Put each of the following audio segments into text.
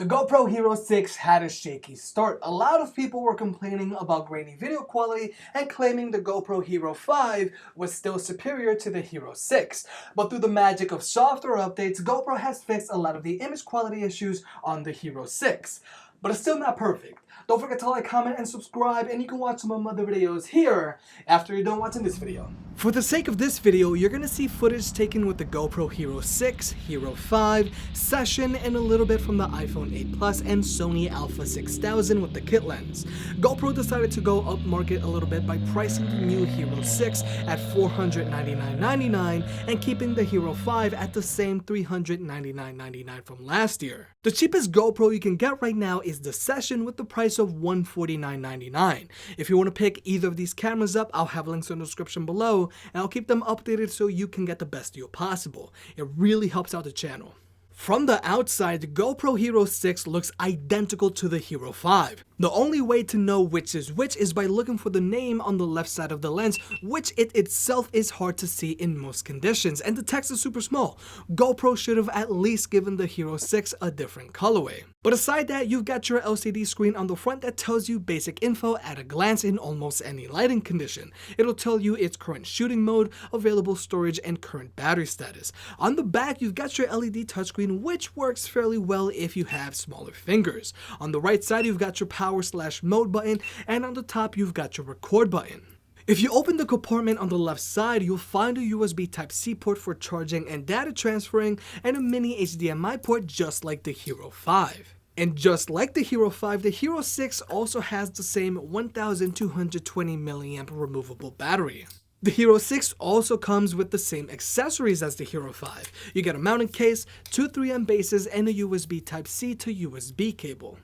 The GoPro Hero 6 had a shaky start. A lot of people were complaining about grainy video quality and claiming the GoPro Hero 5 was still superior to the Hero 6. But through the magic of software updates, GoPro has fixed a lot of the image quality issues on the Hero 6. But it's still not perfect. Don't forget to like, comment, and subscribe, and you can watch some of my other videos here after you're done watching this video. For the sake of this video, you're gonna see footage taken with the GoPro Hero 6, Hero 5, Session, and a little bit from the iPhone 8 Plus and Sony Alpha 6000 with the kit lens. GoPro decided to go upmarket a little bit by pricing the new Hero 6 at $499.99 and keeping the Hero 5 at the same $399.99 from last year. The cheapest GoPro you can get right now is the Session with the price of $149.99. If you want to pick either of these cameras up, I'll have links in the description below, and I'll keep them updated so you can get the best deal possible. It really helps out the channel. From the outside, the GoPro Hero 6 looks identical to the Hero 5. The only way to know which is by looking for the name on the left side of the lens, which it itself is hard to see in most conditions, and the text is super small. GoPro should have at least given the Hero 6 a different colorway. But aside that, you've got your LCD screen on the front that tells you basic info at a glance in almost any lighting condition. It'll tell you its current shooting mode, available storage, and current battery status. On the back, you've got your LED touchscreen, which works fairly well if you have smaller fingers. On the right side, you've got your power/mode button, and on the top, you've got your record button. If you open the compartment on the left side, you'll find a USB Type-C port for charging and data transferring, and a mini HDMI port just like the Hero 5. And just like the Hero 5, the Hero 6 also has the same 1220 mAh removable battery. The Hero 6 also comes with the same accessories as the Hero 5. You get a mounting case, two 3M bases, and a USB Type-C to USB cable.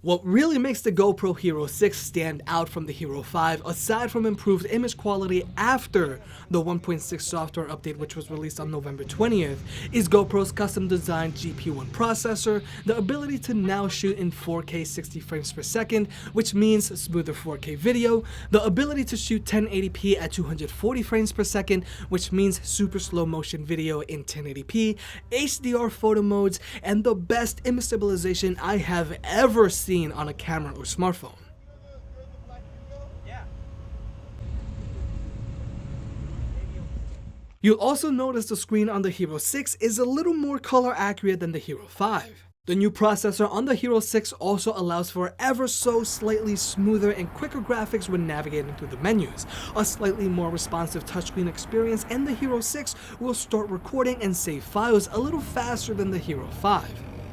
What really makes the GoPro Hero 6 stand out from the Hero 5, aside from improved image quality after the 1.6 software update which was released on November 20th, is GoPro's custom designed GP1 processor, the ability to now shoot in 4K 60 frames per second, which means smoother 4K video, the ability to shoot 1080p at 240 frames per second, which means super slow motion video in 1080p, HDR photo modes, and the best image stabilization I have ever seen on a camera or smartphone. You'll also notice the screen on the Hero 6 is a little more color accurate than the Hero 5. The new processor on the Hero 6 also allows for ever so slightly smoother and quicker graphics when navigating through the menus, a slightly more responsive touchscreen experience, and the Hero 6 will start recording and save files a little faster than the Hero 5.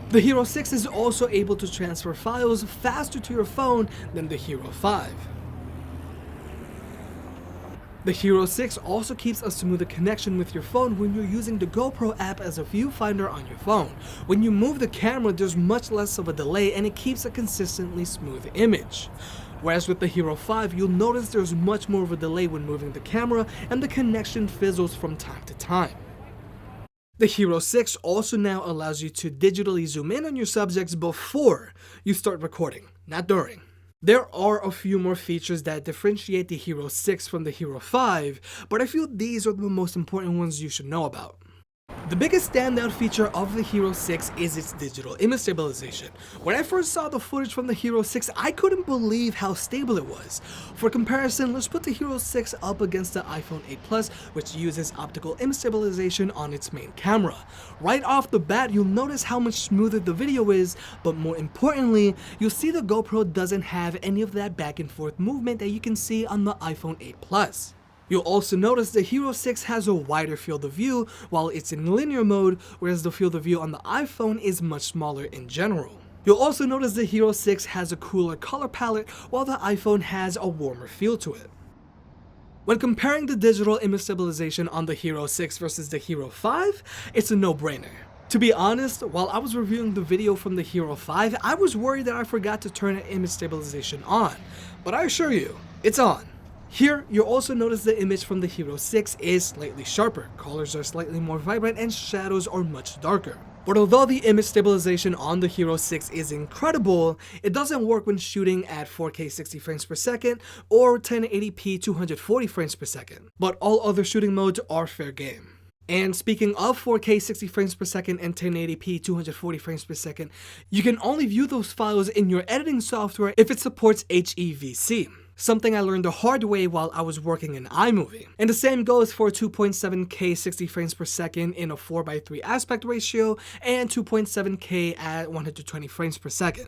The Hero 6 is also able to transfer files faster to your phone than the Hero 5. The Hero 6 also keeps a smoother connection with your phone when you're using the GoPro app as a viewfinder on your phone. When you move the camera, there's much less of a delay and it keeps a consistently smooth image. Whereas with the Hero 5, you'll notice there's much more of a delay when moving the camera and the connection fizzles from time to time. The Hero 6 also now allows you to digitally zoom in on your subjects before you start recording, not during. There are a few more features that differentiate the Hero 6 from the Hero 5, but I feel these are the most important ones you should know about. The biggest standout feature of the Hero 6 is its digital image stabilization. When I first saw the footage from the Hero 6, I couldn't believe how stable it was. For comparison, let's put the Hero 6 up against the iPhone 8 Plus, which uses optical image stabilization on its main camera. Right off the bat, you'll notice how much smoother the video is, but more importantly, you'll see the GoPro doesn't have any of that back and forth movement that you can see on the iPhone 8 Plus. You'll also notice the Hero 6 has a wider field of view while it's in linear mode, whereas the field of view on the iPhone is much smaller in general. You'll also notice the Hero 6 has a cooler color palette while the iPhone has a warmer feel to it. When comparing the digital image stabilization on the Hero 6 versus the Hero 5, it's a no-brainer. To be honest, while I was reviewing the video from the Hero 5, I was worried that I forgot to turn image stabilization on, but I assure you, it's on. Here, you'll also notice the image from the Hero 6 is slightly sharper, colors are slightly more vibrant, and shadows are much darker. But although the image stabilization on the Hero 6 is incredible, it doesn't work when shooting at 4K 60 frames per second or 1080p 240 frames per second. But all other shooting modes are fair game. And speaking of 4K 60 frames per second and 1080p 240 frames per second, you can only view those files in your editing software if it supports HEVC. Something I learned the hard way while I was working in iMovie. And the same goes for 2.7K 60 frames per second in a 4:3 aspect ratio and 2.7K at 120 frames per second.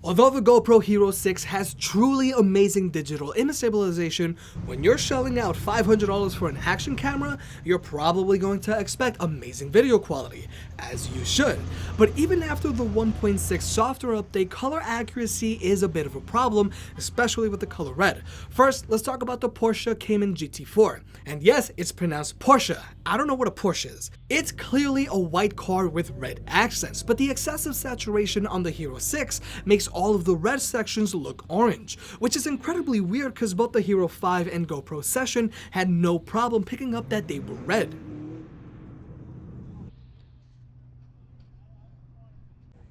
Although the GoPro Hero 6 has truly amazing digital image stabilization, when you're shelling out $500 for an action camera, you're probably going to expect amazing video quality, as you should. But even after the 1.6 software update, color accuracy is a bit of a problem, especially with the color red. First, let's talk about the Porsche Cayman GT4. And yes, it's pronounced Porsche. I don't know what a Porsche is. It's clearly a white car with red accents, but the excessive saturation on the Hero 6 makes all of the red sections look orange, which is incredibly weird because both the Hero 5 and GoPro Session had no problem picking up that they were red.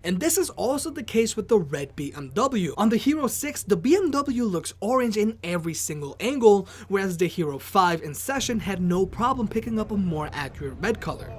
And this is also the case with the red BMW. On the Hero 6, the BMW looks orange in every single angle, whereas the Hero 5 and Session had no problem picking up a more accurate red color.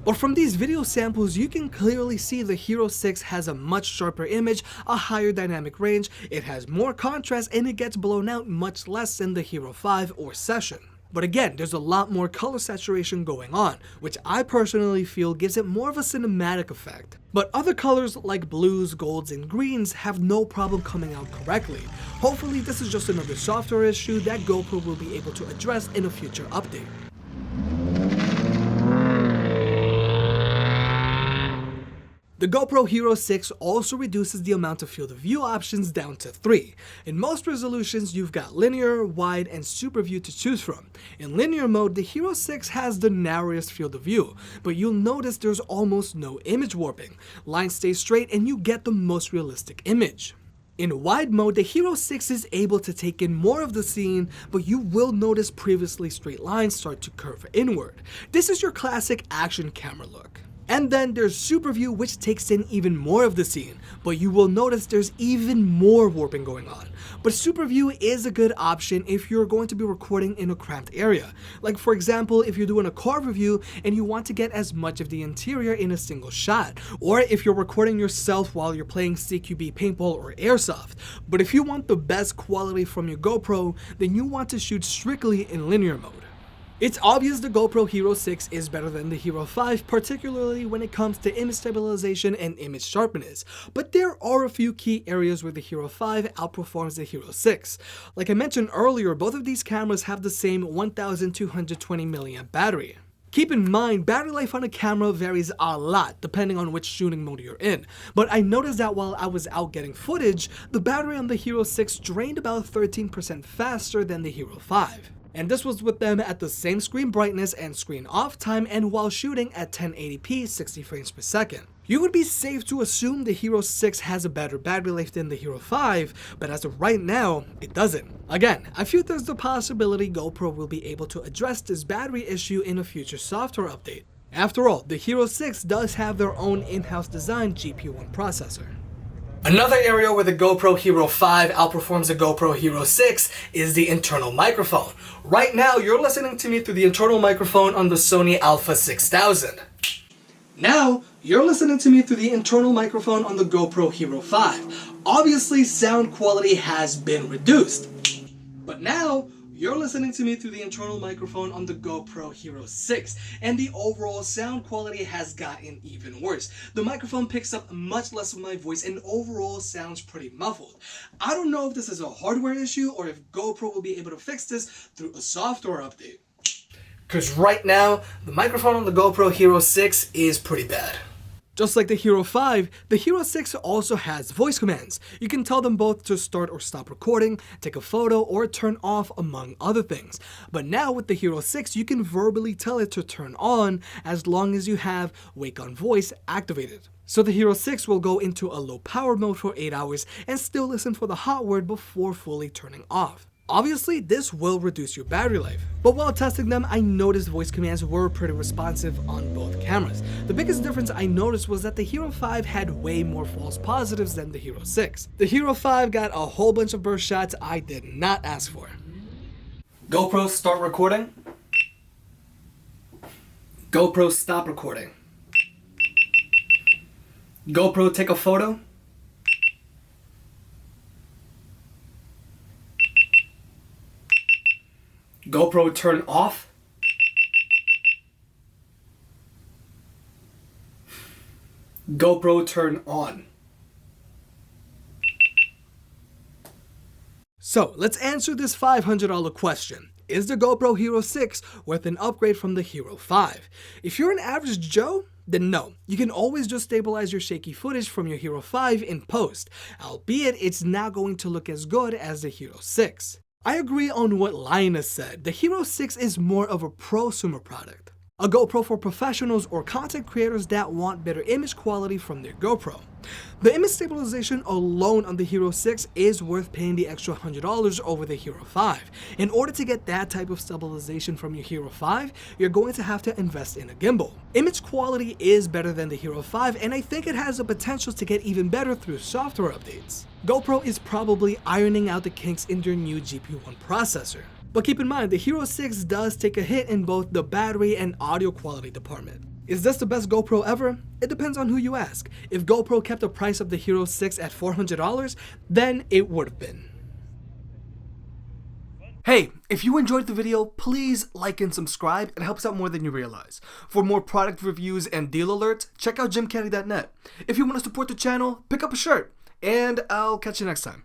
But from these video samples, you can clearly see the Hero 6 has a much sharper image, a higher dynamic range, it has more contrast, and it gets blown out much less than the Hero 5 or Session. But again, there's a lot more color saturation going on, which I personally feel gives it more of a cinematic effect. But other colors like blues, golds, and greens have no problem coming out correctly. Hopefully this is just another software issue that GoPro will be able to address in a future update. The GoPro Hero 6 also reduces the amount of field of view options down to 3. In most resolutions, you've got linear, wide, and super view to choose from. In linear mode, the Hero 6 has the narrowest field of view, but you'll notice there's almost no image warping. Lines stay straight and you get the most realistic image. In wide mode, the Hero 6 is able to take in more of the scene, but you will notice previously straight lines start to curve inward. This is your classic action camera look. And then there's Super View, which takes in even more of the scene, but you will notice there's even more warping going on. But Super View is a good option if you're going to be recording in a cramped area. Like for example, if you're doing a car review and you want to get as much of the interior in a single shot, or if you're recording yourself while you're playing CQB paintball or airsoft. But if you want the best quality from your GoPro, then you want to shoot strictly in linear mode. It's obvious the GoPro Hero 6 is better than the Hero 5, particularly when it comes to image stabilization and image sharpness, but there are a few key areas where the Hero 5 outperforms the Hero 6. Like I mentioned earlier, both of these cameras have the same 1220 mAh battery. Keep in mind, battery life on a camera varies a lot depending on which shooting mode you're in, but I noticed that while I was out getting footage, the battery on the Hero 6 drained about 13% faster than the Hero 5. And this was with them at the same screen brightness and screen off time and while shooting at 1080p 60 frames per second. You would be safe to assume the Hero 6 has a better battery life than the Hero 5, but as of right now, it doesn't. Again, I feel there's the possibility GoPro will be able to address this battery issue in a future software update. After all, the Hero 6 does have their own in-house designed GPU1 processor. Another area where the GoPro Hero 5 outperforms the GoPro Hero 6 is the internal microphone. Right now, you're listening to me through the internal microphone on the SONY Alpha 6000. Now, you're listening to me through the internal microphone on the GoPro Hero 5. Obviously, sound quality has been reduced. But now, you're listening to me through the internal microphone on the GoPro Hero 6, and the overall sound quality has gotten even worse. The microphone picks up much less of my voice and overall sounds pretty muffled. I don't know if this is a hardware issue or if GoPro will be able to fix this through a software update. Because right now, the microphone on the GoPro Hero 6 is pretty bad. Just like the Hero 5, the Hero 6 also has voice commands. You can tell them both to start or stop recording, take a photo, or turn off, among other things. But now with the Hero 6, you can verbally tell it to turn on as long as you have Wake on Voice activated. So the Hero 6 will go into a low power mode for 8 hours and still listen for the hot word before fully turning off. Obviously, this will reduce your battery life, but while testing them, I noticed voice commands were pretty responsive on both cameras. The biggest difference I noticed was that the Hero 5 had way more false positives than the Hero 6. The Hero 5 got a whole bunch of burst shots I did not ask for. GoPro, start recording. GoPro stop recording. GoPro take a photo. GoPro turn off. GoPro turn on. So let's answer this $500 question. Is the GoPro Hero 6 worth an upgrade from the Hero 5? If you're an average Joe, then no. You can always just stabilize your shaky footage from your Hero 5 in post, albeit it's not going to look as good as the Hero 6. I agree on what Linus said. The Hero 6 is more of a prosumer product. A GoPro for professionals or content creators that want better image quality from their GoPro. The image stabilization alone on the Hero 6 is worth paying the extra $100 over the Hero 5. In order to get that type of stabilization from your Hero 5, you're going to have to invest in a gimbal. Image quality is better than the Hero 5, and I think it has the potential to get even better through software updates. GoPro is probably ironing out the kinks in their new GP1 processor. But keep in mind, the Hero 6 does take a hit in both the battery and audio quality department. Is this the best GoPro ever? It depends on who you ask. If GoPro kept the price of the Hero 6 at $400, then it would have been. Hey, if you enjoyed the video, please like and subscribe. It helps out more than you realize. For more product reviews and deal alerts, check out jimcaddy.net. If you want to support the channel, pick up a shirt. And I'll catch you next time.